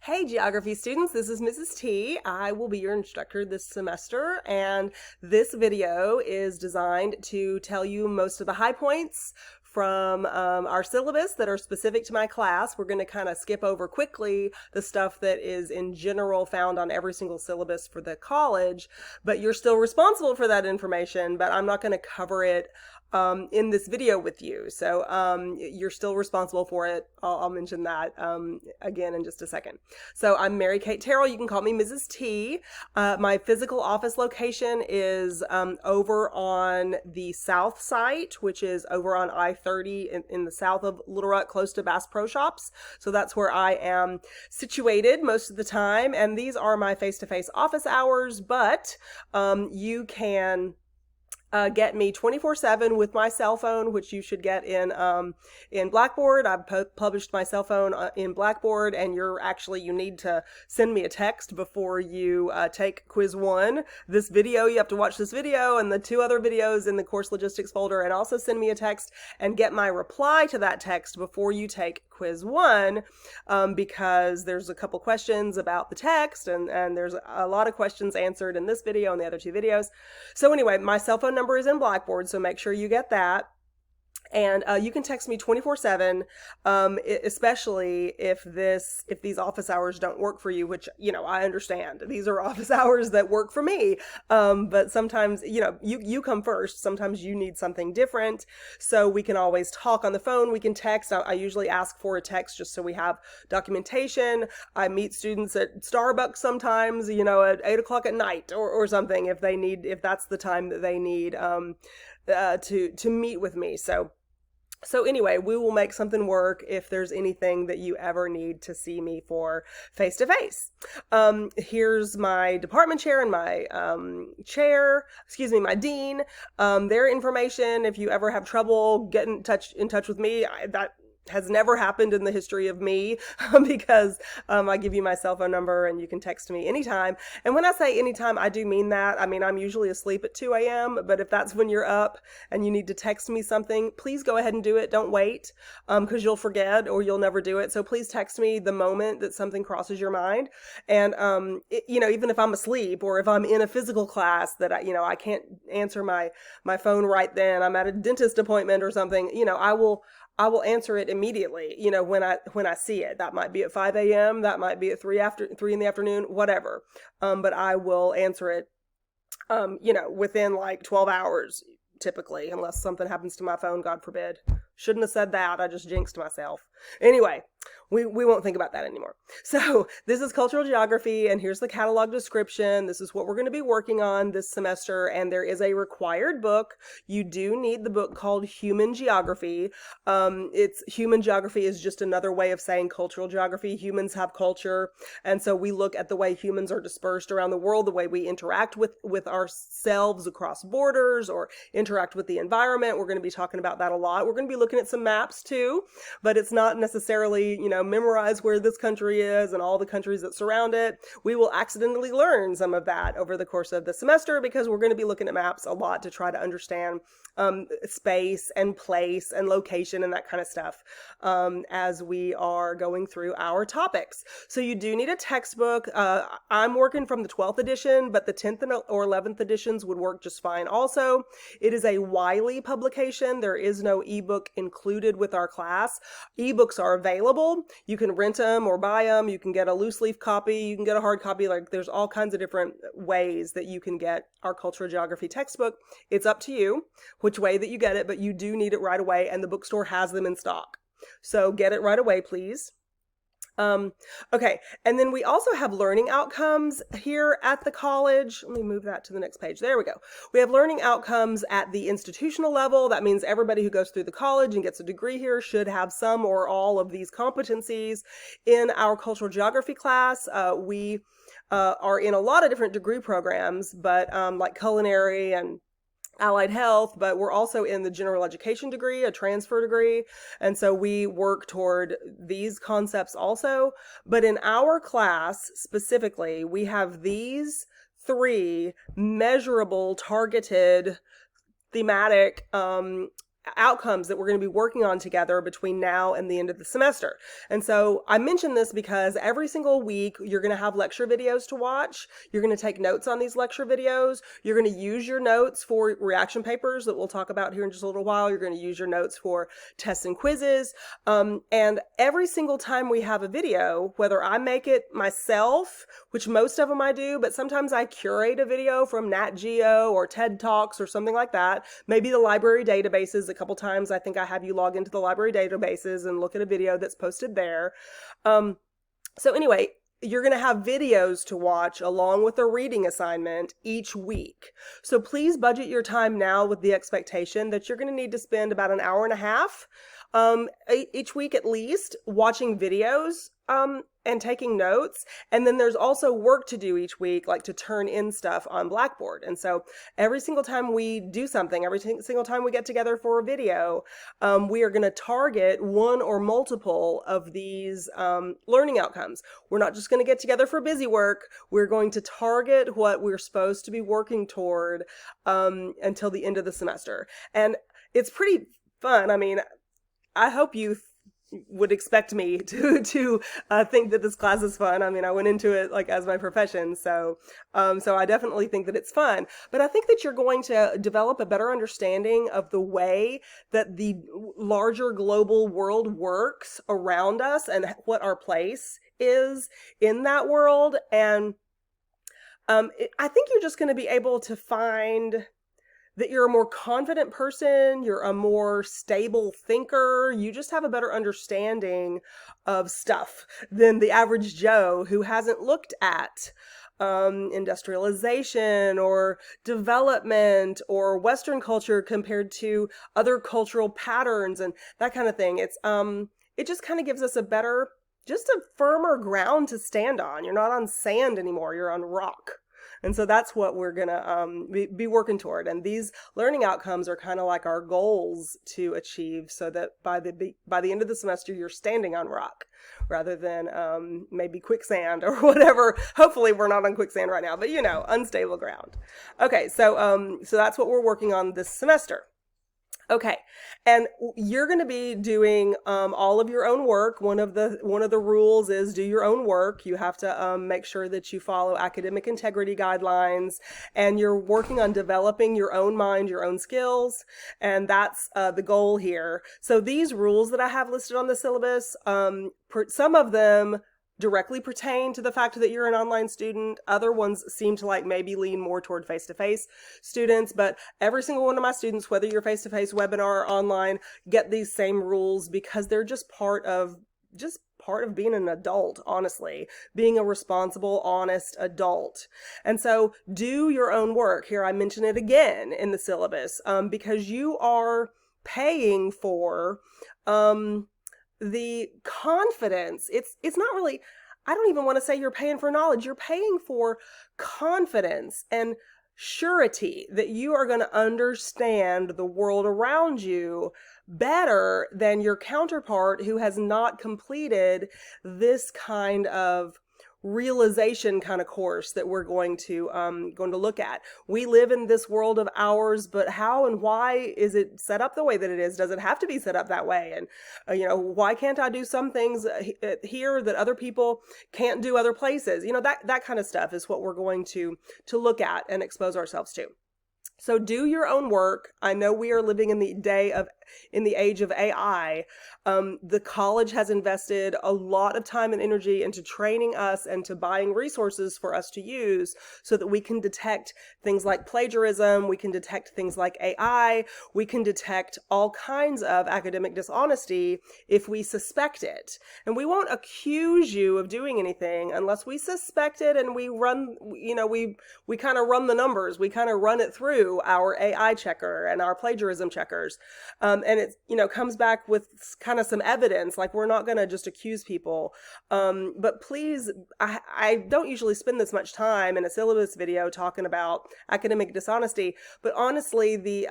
Hey, geography students, this is Mrs. T. I will be your instructor this semester, and this video is designed to tell you most of the high points from our syllabus that are specific to my class. We're going to kind of skip over quickly the stuff that is in general found on every single syllabus for the college, but you're still responsible for that information, but I'm not going to cover it in this video with you. So you're still responsible for it. I'll mention that again in just a second. So I'm Mary Kate Terrell. You can call me Mrs. T. My physical office location is over on the south site, which is over on I-30 in the south of Little Rock, close to Bass Pro Shops. So that's where I am situated most of the time. And these are my face-to-face office hours, but you can get me 24/7 with my cell phone, which you should get in Blackboard. I've published my cell phone in Blackboard, and you need to send me a text before you take quiz 1. This video, you have to watch this video and the 2 other videos in the course logistics folder, and also send me a text and get my reply to that text before you take quiz 1, because there's a couple questions about the text, and there's a lot of questions answered in this video and the other 2 videos. So anyway, my cell phone number is in Blackboard, so make sure you get that. And you can text me 24/7, especially if these office hours don't work for you, which, I understand. These are office hours that work for me. But sometimes, you come first. Sometimes you need something different. So we can always talk on the phone. We can text. I usually ask for a text just so we have documentation. I meet students at Starbucks sometimes, at 8 o'clock at night or something if that's the time that they need to meet with me. So anyway, we will make something work if there's anything that you ever need to see me for face-to-face. Here's my department chair and my my dean. Their information, if you ever have trouble getting in touch with me, that has never happened in the history of me because I give you my cell phone number and you can text me anytime. And when I say anytime, I do mean that. I mean, I'm usually asleep at 2 a.m., but if that's when you're up and you need to text me something, please go ahead and do it. Don't wait because you'll forget or you'll never do it. So please text me the moment that something crosses your mind. And, even if I'm asleep or if I'm in a physical class that I can't answer my phone right then, I'm at a dentist appointment or something, I will answer it immediately, when I see it. That might be at 5 a.m., that might be at 3 in the afternoon, whatever. But I will answer it, within like 12 hours, typically, unless something happens to my phone, God forbid. Shouldn't have said that. I just jinxed myself. Anyway, we won't think about that anymore. So this is cultural geography, and here's the catalog description. This is what we're going to be working on this semester, and there is a required book. You do need the book called Human Geography. Human geography is just another way of saying cultural geography. Humans have culture, and so we look at the way humans are dispersed around the world, the way we interact with ourselves across borders or interact with the environment. We're going to be talking about that a lot. We're going to be looking at some maps too, but it's not necessarily, memorize where this country is and all the countries that surround it. We will accidentally learn some of that over the course of the semester because we're going to be looking at maps a lot to try to understand space and place and location and that kind of stuff as we are going through our topics. So you do need a textbook. I'm working from the 12th edition, but the 10th or 11th editions would work just fine also. It is a Wiley publication. There is no ebook included with our class. Ebooks are available. You can rent them or buy them. You can get a loose leaf copy. You can get a hard copy. Like, there's all kinds of different ways that you can get our cultural geography textbook. It's up to you which way that you get it, but you do need it right away, and the bookstore has them in stock. So get it right away, please. Okay, and then we also have learning outcomes here at the college. Let me move that to the next page. There we go. We have learning outcomes at the institutional level. That means everybody who goes through the college and gets a degree here should have some or all of these competencies. In our cultural geography class, we are in a lot of different degree programs, but like culinary and allied health, but we're also in the general education degree, a transfer degree. And so we work toward these concepts also. But in our class specifically, we have these 3 measurable, targeted, thematic outcomes that we're going to be working on together between now and the end of the semester. And so I mention this because every single week you're going to have lecture videos to watch. You're going to take notes on these lecture videos. You're going to use your notes for reaction papers that we'll talk about here in just a little while. You're going to use your notes for tests and quizzes. And every single time we have a video, whether I make it myself, which most of them I do, but sometimes I curate a video from Nat Geo or TED Talks or something like that, maybe the library databases. A couple times I think I have you log into the library databases and look at a video that's posted there. So anyway, you're going to have videos to watch along with a reading assignment each week. So please budget your time now with the expectation that you're going to need to spend about an hour and a half each week at least watching videos and taking notes. And then there's also work to do each week, like to turn in stuff on Blackboard. And so every single time we do something, every single time we get together for a video, we are going to target one or multiple of these learning outcomes. We're not just going to get together for busy work. We're going to target what we're supposed to be working toward until the end of the semester. And it's pretty fun. I mean, I hope you would expect me to think that this class is fun. I mean, I went into it like as my profession, so I definitely think that it's fun. But I think that you're going to develop a better understanding of the way that the larger global world works around us and what our place is in that world. And I think you're just going to be able to find that you're a more confident person, you're a more stable thinker, you just have a better understanding of stuff than the average Joe who hasn't looked at industrialization or development or Western culture compared to other cultural patterns and that kind of thing. It just kind of gives us just a firmer ground to stand on. You're not on sand anymore, you're on rock. And so that's what we're going to be working toward. And these learning outcomes are kind of like our goals to achieve so that by the end of the semester, you're standing on rock rather than maybe quicksand or whatever. Hopefully we're not on quicksand right now, but unstable ground. Okay, so that's what we're working on this semester. Okay, and you're going to be doing all of your own work. One of the rules is do your own work. You have to make sure that you follow academic integrity guidelines, and you're working on developing your own mind, your own skills, and that's the goal here. So these rules that I have listed on the syllabus, some of them directly pertain to the fact that you're an online student. Other ones seem to maybe lean more toward face-to-face students, but every single one of my students, whether you're face-to-face, webinar, or online, get these same rules because they're just part of being an adult, honestly, being a responsible, honest adult. And so do your own work. Here, I mention it again in the syllabus because you are paying for the confidence. It's not really, I don't even want to say you're paying for knowledge. You're paying for confidence and surety that you are going to understand the world around you better than your counterpart who has not completed this kind of realization kind of course that we're going to look at. We live in this world of ours, but how and why is it set up the way that it is? Does it have to be set up that way? And why can't I do some things here that other people can't do other places? That kind of stuff is what we're going to look at and expose ourselves to. So do your own work. I know we are living in the age of AI. The college has invested a lot of time and energy into training us and to buying resources for us to use so that we can detect things like plagiarism, we can detect things like AI, we can detect all kinds of academic dishonesty if we suspect it. And we won't accuse you of doing anything unless we suspect it and we run, we kind of run the numbers, we kind of run it through our AI checker and our plagiarism checkers. And it, comes back with kind of some evidence, like we're not going to just accuse people. But please, I don't usually spend this much time in a syllabus video talking about academic dishonesty, but honestly, the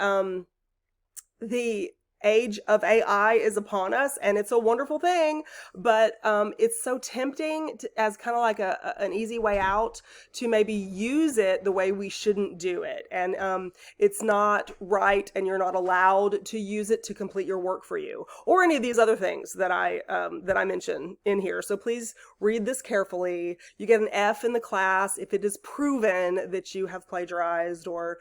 age of AI is upon us, and it's a wonderful thing, but it's so tempting as kind of like an easy way out to maybe use it the way we shouldn't do it. And it's not right, and you're not allowed to use it to complete your work for you, or any of these other things that I mention in here. So please read this carefully. You get an F in the class if it is proven that you have plagiarized or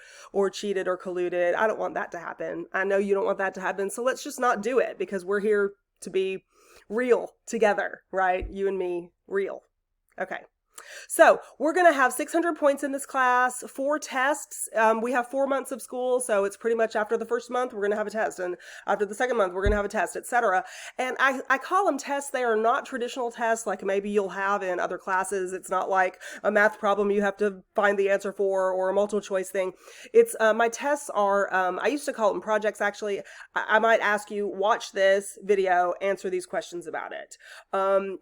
cheated or colluded. I don't want that to happen. I know you don't want that to happen. So let's just not do it, because we're here to be real together, right? You and me, real. Okay. So we're going to have 600 points in this class, 4 tests. We have 4 months of school, so it's pretty much after the first month, we're going to have a test. And after the second month, we're going to have a test, etc. And I call them tests. They are not traditional tests like maybe you'll have in other classes. It's not like a math problem you have to find the answer for, or a multiple choice thing. It's my tests are, I used to call them projects, actually. I might ask you, watch this video, answer these questions about it.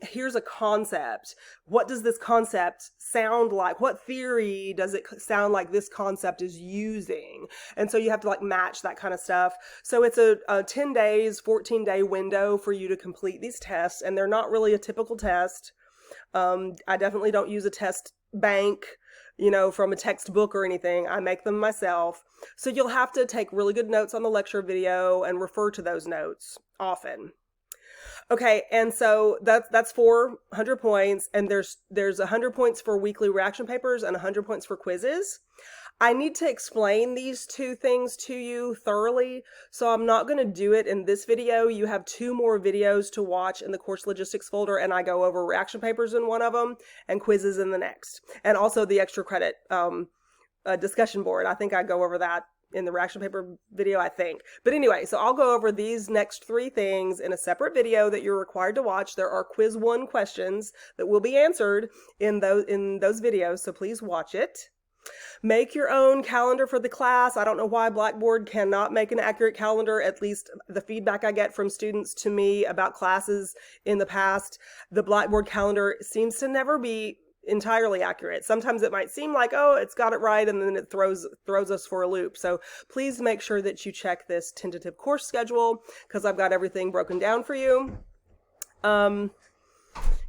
Here's a concept. What does this concept sound like? What theory does it sound like this concept is using? And so you have to like match that kind of stuff. So it's a 10 days, 14-day window for you to complete these tests, and they're not really a typical test. I definitely don't use a test bank, you know, from a textbook or anything. I make them myself. So you'll have to take really good notes on the lecture video and refer to those notes often. Okay, and so that's 400 points, and there's 100 points for weekly reaction papers and 100 points for quizzes. I need to explain these two things to you thoroughly, so I'm not going to do it in this video. You have 2 more videos to watch in the course logistics folder, and I go over reaction papers in one of them and quizzes in the next, and also the extra credit discussion board. I think I go over that in the reaction paper video, I think. But anyway, so I'll go over these next 3 things in a separate video that you're required to watch. There are quiz 1 questions that will be answered in those videos, so please watch it. Make your own calendar for the class. I don't know why Blackboard cannot make an accurate calendar. At least the feedback I get from students to me about classes in the past, the Blackboard calendar seems to never be entirely accurate. Sometimes it might seem like, oh, it's got it right, and then it throws us for a loop. So please make sure that you check this tentative course schedule, because I've got everything broken down for you. Yeah,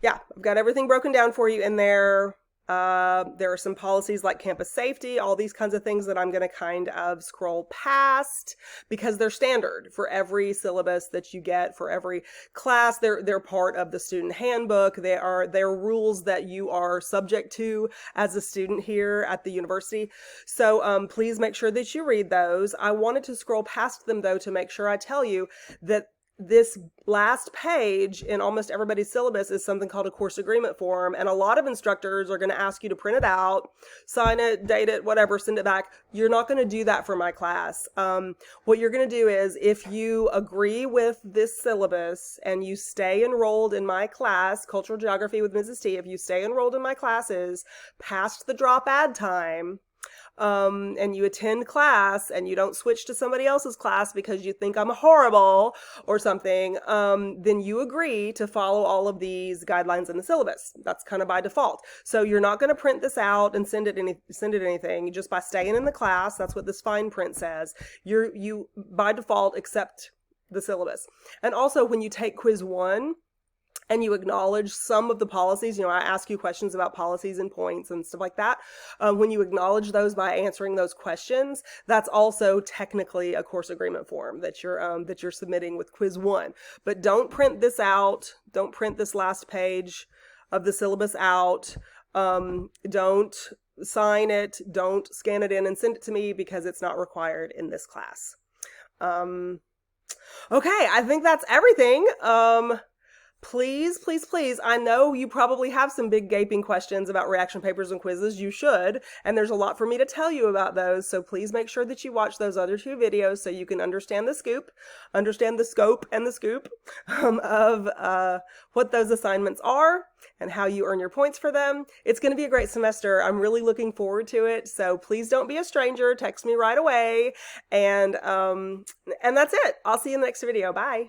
I've got everything broken down for you in there. There are some policies like campus safety, all these kinds of things that I'm going to kind of scroll past because they're standard for every syllabus that you get for every class. They're part of the student handbook. They're rules that you are subject to as a student here at the university. So please make sure that you read those. I wanted to scroll past them though to make sure I tell you that this last page in almost everybody's syllabus is something called a course agreement form, and a lot of instructors are going to ask you to print it out, sign it, date it, whatever, send it back. You're not going to do that for my class. What you're going to do is, if you agree with this syllabus and you stay enrolled in my class, Cultural Geography with Mrs. T, if you stay enrolled in my classes past the drop add time, and you attend class and you don't switch to somebody else's class because you think I'm horrible or something, then you agree to follow all of these guidelines in the syllabus. That's kind of by default. So you're not going to print this out and send it anything just by staying in the class. That's what this fine print says. You by default accept the syllabus. And also when you take quiz 1, and you acknowledge some of the policies, you know, I ask you questions about policies and points and stuff like that. When you acknowledge those by answering those questions, that's also technically a course agreement form that you're submitting with quiz 1. But don't print this out. Don't print this last page of the syllabus out. Don't sign it. Don't scan it in and send it to me because it's not required in this class. Okay, I think that's everything. Please, please, please, I know you probably have some big gaping questions about reaction papers and quizzes. You should, and there's a lot for me to tell you about those, so please make sure that you watch those other 2 videos so you can understand the scope and the scoop of what those assignments are and how you earn your points for them. It's going to be a great semester. I'm really looking forward to it, so please don't be a stranger. Text me right away, and that's it. I'll see you in the next video. Bye.